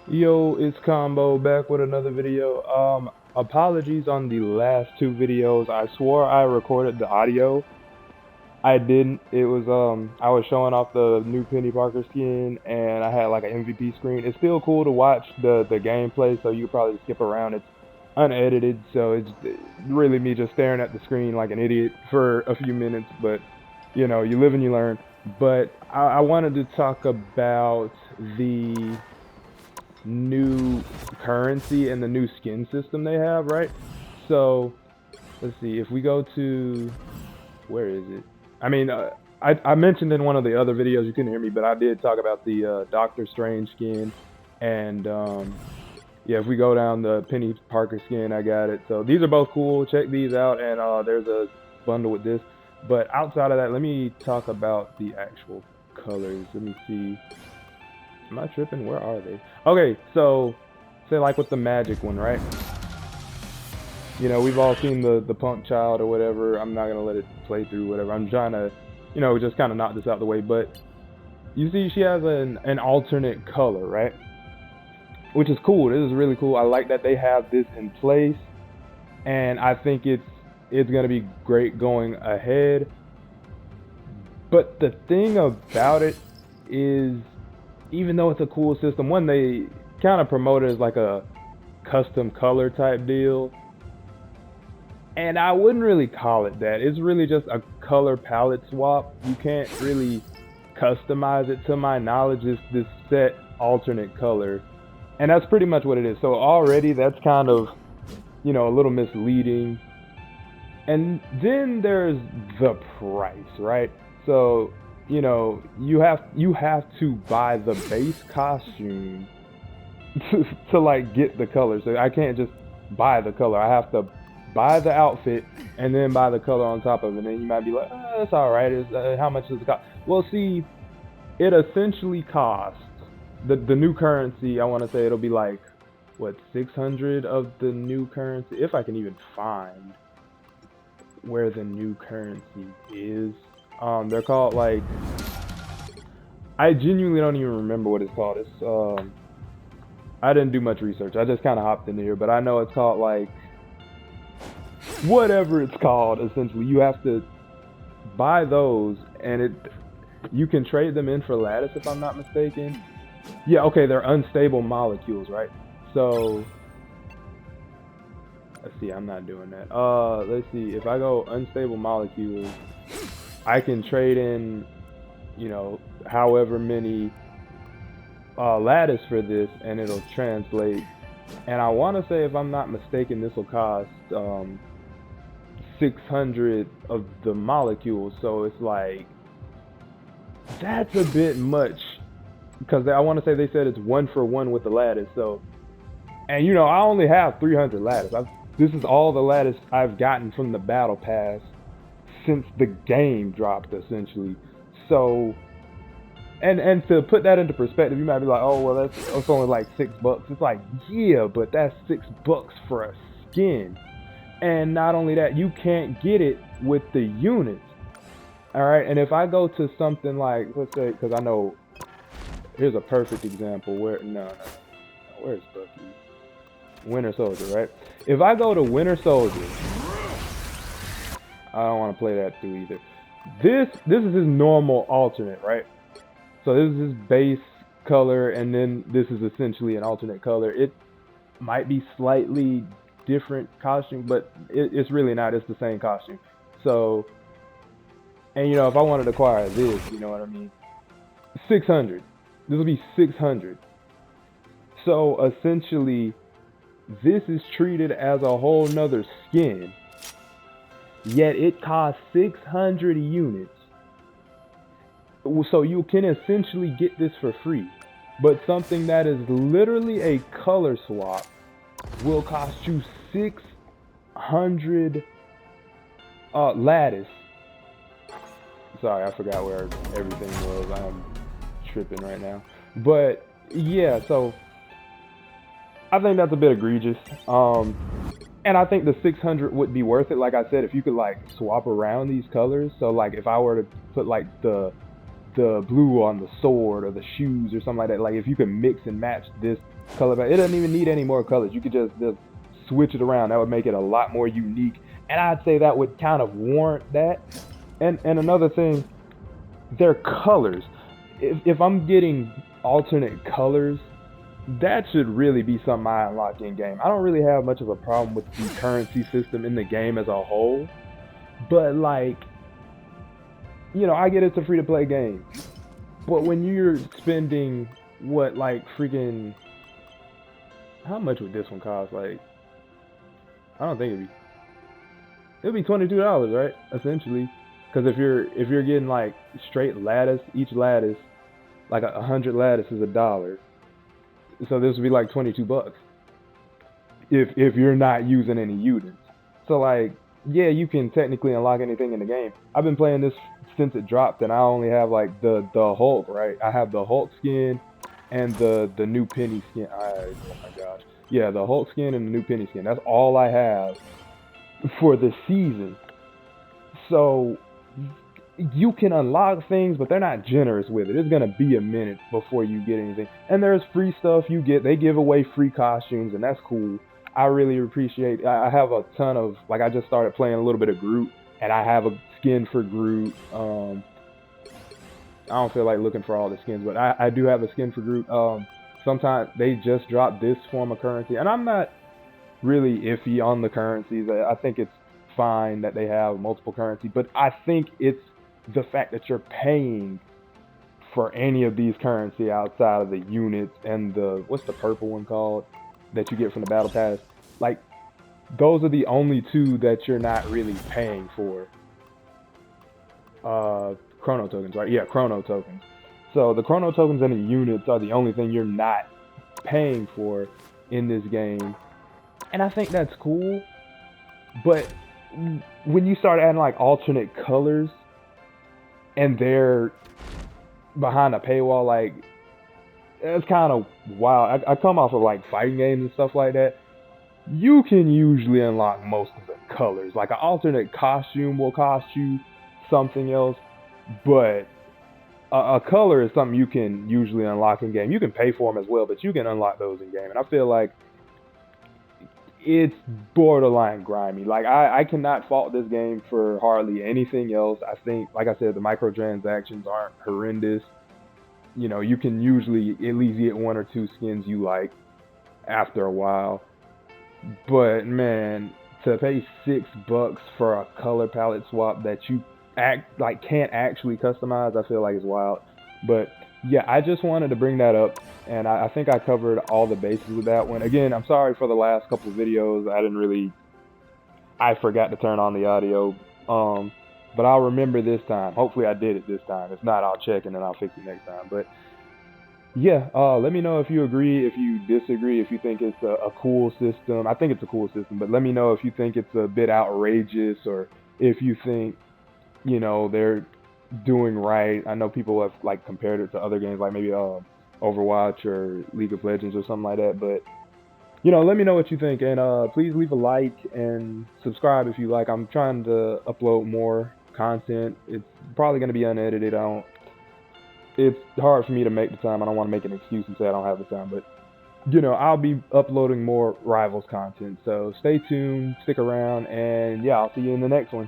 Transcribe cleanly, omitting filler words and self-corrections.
Yo, it's Combo back with another video. Apologies on the last two videos. I swore I recorded the audio. I didn't. I was showing off the new Penny Parker skin and I had like an MVP screen. It's still cool to watch the gameplay, so you could probably skip around. It's unedited, so it's really me just staring at the screen like an idiot for a few minutes, but you live and you learn. But I wanted to talk about the new currency and the new skin system they have, right? So let's see, if we go to, where is it? I mean, I mentioned in one of the other videos, you couldn't hear me, but I did talk about the Doctor Strange skin. And yeah, if we go down the Penny Parker skin, I got it. So these are both cool. Check these out. And there's a bundle with this. But outside of that, let me talk about the actual colors. Let me see. Am I tripping? Where are they? Okay, so say like with the magic one, right? We've all seen the Punk Child or whatever. I'm not gonna let it play through whatever. I'm trying to, just kind of knock this out the way. But you see, she has an alternate color, right? Which is cool. This is really cool. I like that they have this in place, and I think it's gonna be great going ahead. But the thing about it is, even though it's a cool system, one, they kind of promote it as like a custom color type deal. And I wouldn't really call it that. It's really just a color palette swap. You can't really customize it, to my knowledge. It's this set alternate color. And that's pretty much what it is. So already that's kind of, a little misleading. And then there's the price, right? So, you have to buy the base costume to like get the color. So I can't just buy the color. I have to buy the outfit and then buy the color on top of it. And then you might be like, it's all right. How much does it cost? Well, see, it essentially costs the new currency. I want to say it'll be like what, 600 of the new currency, if I can even find where the new currency is. They're called like, I genuinely don't even remember what it's called. I didn't do much research. I just kind of hopped in here, but I know it's called like whatever it's called. Essentially, you have to buy those, and you can trade them in for lattice, if I'm not mistaken. Yeah, okay, they're unstable molecules, right? So let's see. I'm not doing that. Let's see. If I go unstable molecules, I can trade in, however many lattice for this, and it'll translate. And I want to say, if I'm not mistaken, this will cost 600 of the molecules. So it's like, that's a bit much, because I want to say they said it's 1-for-1 with the lattice. So, and I only have 300 lattice. This is all the lattice I've gotten from the battle pass since the game dropped, essentially. So, and to put that into perspective, you might be like, oh well, that's only like $6. It's like, yeah, but that's $6 for a skin. And not only that, you can't get it with the units. All right, and if I go to something like, let's say, because I know, here's a perfect example where, no, where's Bucky? Winter Soldier, right? If I go to Winter Soldier, I don't want to play that through either. This is his normal alternate, right? So this is his base color, and then this is essentially an alternate color. It might be slightly different costume, but it's really not. It's the same costume. So, and if I wanted to acquire this, you know what I mean? 600. This will be 600. So essentially, this is treated as a whole nother skin, yet it costs 600 units. So you can essentially get this for free. But something that is literally a color swap will cost you 600 lattice. Sorry, I forgot where everything was. I'm tripping right now. But yeah, so I think that's a bit egregious. And I think the 600 would be worth it. Like I said, if you could like swap around these colors. So like if I were to put like the blue on the sword or the shoes or something like that, like if you could mix and match this color palette. It doesn't even need any more colors. You could just switch it around. That would make it a lot more unique. And I'd say that would kind of warrant that. And another thing, their colors. If I'm getting alternate colors, that should really be something I unlock in game. I don't really have much of a problem with the currency system in the game as a whole, but like, I get it's a free to play game, but when you're spending what, like, freaking, how much would this one cost? Like, I don't think it'd be $22, right? Essentially, because if you're getting like straight lattice, each lattice, like 100 lattice is $1. So this would be like $22 if you're not using any units. So like, yeah, you can technically unlock anything in the game. I've been playing this since it dropped, and I only have like the Hulk, right? I have the Hulk skin and the new Penny skin. Oh my gosh, yeah, the Hulk skin and the new Penny skin. That's all I have for the season. So you can unlock things, but they're not generous with it. It's gonna be a minute before you get anything. And there's free stuff you get. They give away free costumes, and that's cool. I really appreciate. I have a ton of, like, I just started playing a little bit of Groot, and I have a skin for Groot. I don't feel like looking for all the skins, but I do have a skin for Groot. Sometimes they just drop this form of currency, and I'm not really iffy on the currencies. I think it's fine that they have multiple currency, but I think it's the fact that you're paying for any of these currency outside of the units and what's the purple one called that you get from the battle pass. Like, those are the only two that you're not really paying for. Chrono tokens, right? Yeah, chrono tokens. So the chrono tokens and the units are the only thing you're not paying for in this game. And I think that's cool. But when you start adding like alternate colors and they're behind a paywall, like, it's kind of wild. I come off of like fighting games and stuff like that. You can usually unlock most of the colors. Like, an alternate costume will cost you something else, but a color is something you can usually unlock in game. You can pay for them as well, but you can unlock those in game. And I feel like it's borderline grimy. Like, I cannot fault this game for hardly anything else. I think, like I said, the microtransactions aren't horrendous. You can usually at least get one or two skins you like after a while. But man, to pay $6 for a color palette swap that you can't actually customize, I feel like it's wild. But yeah, I just wanted to bring that up, and I think I covered all the bases with that one. Again, I'm sorry for the last couple of videos. I forgot to turn on the audio. But I'll remember this time. Hopefully I did it this time. If not, I'll check and then I'll fix it next time. But yeah, let me know if you agree, if you disagree, if you think it's a cool system. I think it's a cool system, but let me know if you think it's a bit outrageous, or if you think, they're doing right. I know people have like compared it to other games, like maybe Overwatch or League of Legends or something like that. But let me know what you think, and please leave a like and subscribe if you like. I'm trying to upload more content. It's probably going to be unedited. It's hard for me to make the time. I don't want to make an excuse and say I don't have the time, but I'll be uploading more Rivals content. So stay tuned, stick around, and yeah, I'll see you in the next one.